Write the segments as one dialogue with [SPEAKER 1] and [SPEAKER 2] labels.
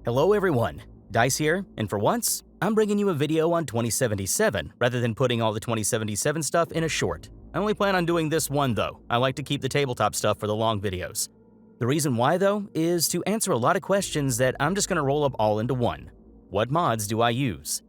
[SPEAKER 1] Hello everyone, Dice here, and for once, I'm bringing you a video on 2077 rather than putting all the 2077 stuff in a short. I only plan on doing this one though. I like to keep the tabletop stuff for the long videos. The reason why though is to answer a lot of questions that I'm just going to roll up all into one. What mods do I use?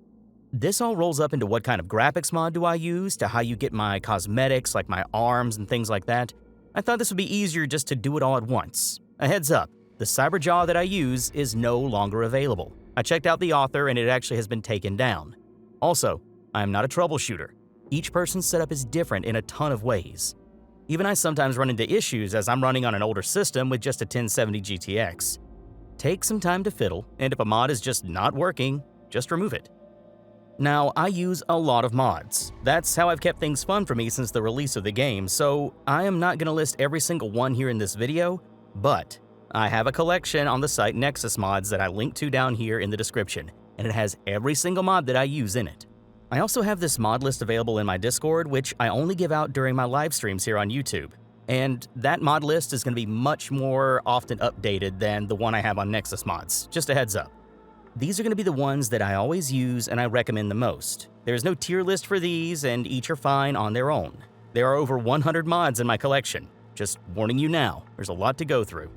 [SPEAKER 1] This all rolls up into what kind of graphics mod do I use, to how you get my cosmetics like my arms and things like that. I thought this would be easier just to do it all at once. A heads up, the Cyberjaw that I use is no longer available. I checked out the author and it actually has been taken down. Also, I am not a troubleshooter. Each person's setup is different in a ton of ways. Even I sometimes run into issues as I'm running on an older system with just a 1070 GTX. Take some time to fiddle, and if a mod is just not working, just remove it. Now, I use a lot of mods. That's how I've kept things fun for me since the release of the game, so I am not going to list every single one here in this video, but I have a collection on the site Nexus Mods that I link to down here in the description, and it has every single mod that I use in it. I also have this mod list available in my Discord, which I only give out during my live streams here on YouTube. And that mod list is going to be much more often updated than the one I have on Nexus Mods, just a heads up. These are going to be the ones that I always use and I recommend the most. There's no tier list for these, and each are fine on their own. There are over 100 mods in my collection. Just warning you now, there's a lot to go through.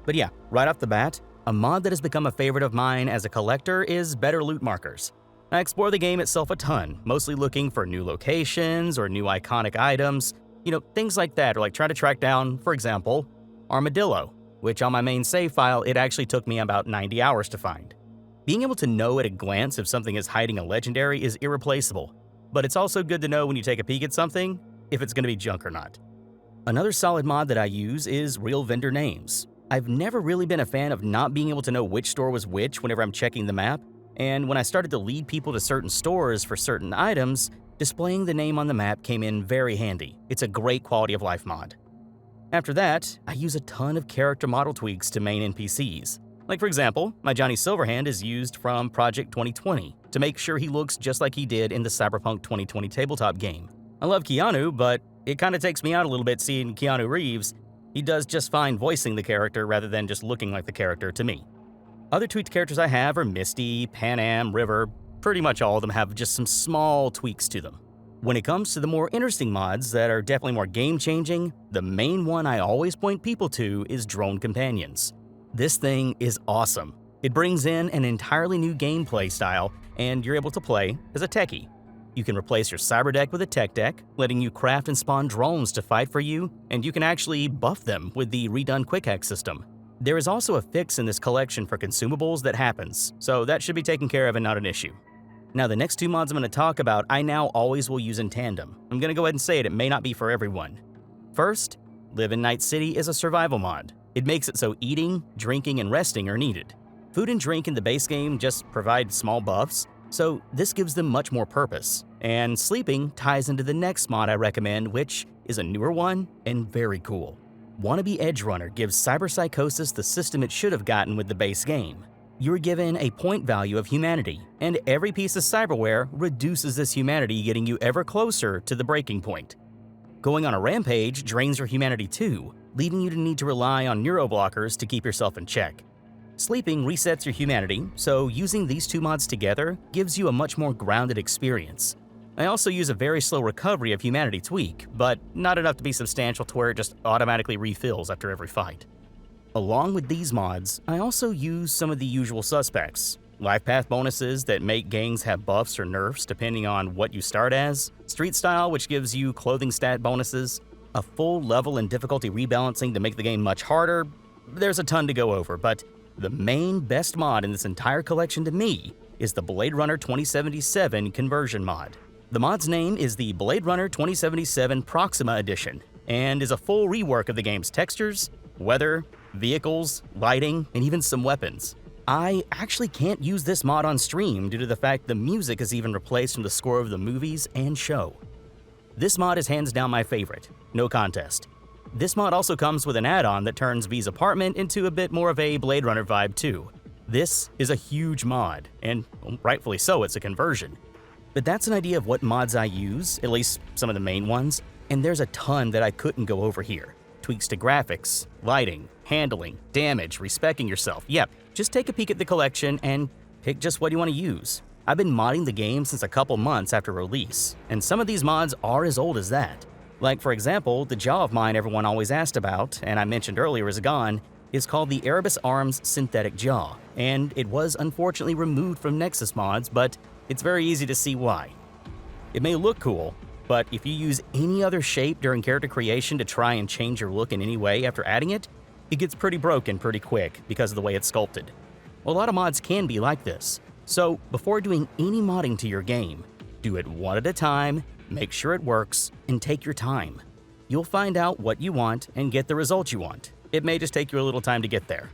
[SPEAKER 1] But yeah, right off the bat, a mod that has become a favorite of mine as a collector is better loot markers. I explore the game itself a ton, mostly looking for new locations or new iconic items, things like that, or like try to track down, for example, Armadillo, which on my main save file, it actually took me about 90 hours to find. Being able to know at a glance if something is hiding a legendary is irreplaceable, but it's also good to know when you take a peek at something, if it's going to be junk or not. Another solid mod that I use is real vendor names. I've never really been a fan of not being able to know which store was which whenever I'm checking the map, and when I started to lead people to certain stores for certain items, displaying the name on the map came in very handy. It's a great quality of life mod. After that, I use a ton of character model tweaks to main NPCs. Like for example, my Johnny Silverhand is used from Project 2020 to make sure he looks just like he did in the Cyberpunk 2020 tabletop game. I love Keanu, but it kind of takes me out a little bit seeing Keanu Reeves. He does just fine voicing the character rather than just looking like the character to me. Other tweaked characters I have are Misty, Pan Am, River. Pretty much all of them have just some small tweaks to them. When it comes to the more interesting mods that are definitely more game-changing, the main one I always point people to is Drone Companions. This thing is awesome. It brings in an entirely new gameplay style, and you're able to play as a techie. You can replace your cyber deck with a tech deck, letting you craft and spawn drones to fight for you, and you can actually buff them with the redone quick hack system. There is also a fix in this collection for consumables that happens, so that should be taken care of and not an issue. Now the next two mods I'm going to talk about, I now always will use in tandem. I'm going to go ahead and say it may not be for everyone. First, Live in Night City is a survival mod. It makes it so eating, drinking, and resting are needed. Food and drink in the base game just provide small buffs, so this gives them much more purpose. And sleeping ties into the next mod I recommend, which is a newer one and very cool. Wannabe Edge Runner gives cyberpsychosis the system it should have gotten with the base game. You're given a point value of humanity, and every piece of cyberware reduces this humanity, getting you ever closer to the breaking point. Going on a rampage drains your humanity too, leaving you to need to rely on neuroblockers to keep yourself in check. Sleeping resets your humanity, so using these two mods together gives you a much more grounded experience. I also use a very slow recovery of humanity tweak, but not enough to be substantial to where it just automatically refills after every fight. Along with these mods, I also use some of the usual suspects. Life path bonuses that make gangs have buffs or nerfs depending on what you start as, street style which gives you clothing stat bonuses, a full level and difficulty rebalancing to make the game much harder. There's a ton to go over, but the main best mod in this entire collection to me is the Blade Runner 2077 conversion mod. The mod's name is the Blade Runner 2077 Proxima Edition, and is a full rework of the game's textures, weather, vehicles, lighting, and even some weapons. I actually can't use this mod on stream due to the fact the music is even replaced from the score of the movies and show. This mod is hands down my favorite, no contest. This mod also comes with an add-on that turns V's apartment into a bit more of a Blade Runner vibe too. This is a huge mod, and rightfully so, it's a conversion. But that's an idea of what mods I use, at least some of the main ones, and there's a ton that I couldn't go over here. tweaks to graphics, lighting, handling, damage, respecking yourself. Yep, just take a peek at the collection and pick just what you want to use. I've been modding the game since a couple months after release, and some of these mods are as old as that. Like for example, the jaw of mine everyone always asked about, and I mentioned earlier is gone, is called the Erebus Arms Synthetic Jaw, and it was unfortunately removed from Nexus mods, but it's very easy to see why. It may look cool, but if you use any other shape during character creation to try and change your look in any way after adding it, it gets pretty broken pretty quick because of the way it's sculpted. A lot of mods can be like this, so before doing any modding to your game, do it one at a time, make sure it works, and take your time. You'll find out what you want and get the results you want. It may just take you a little time to get there.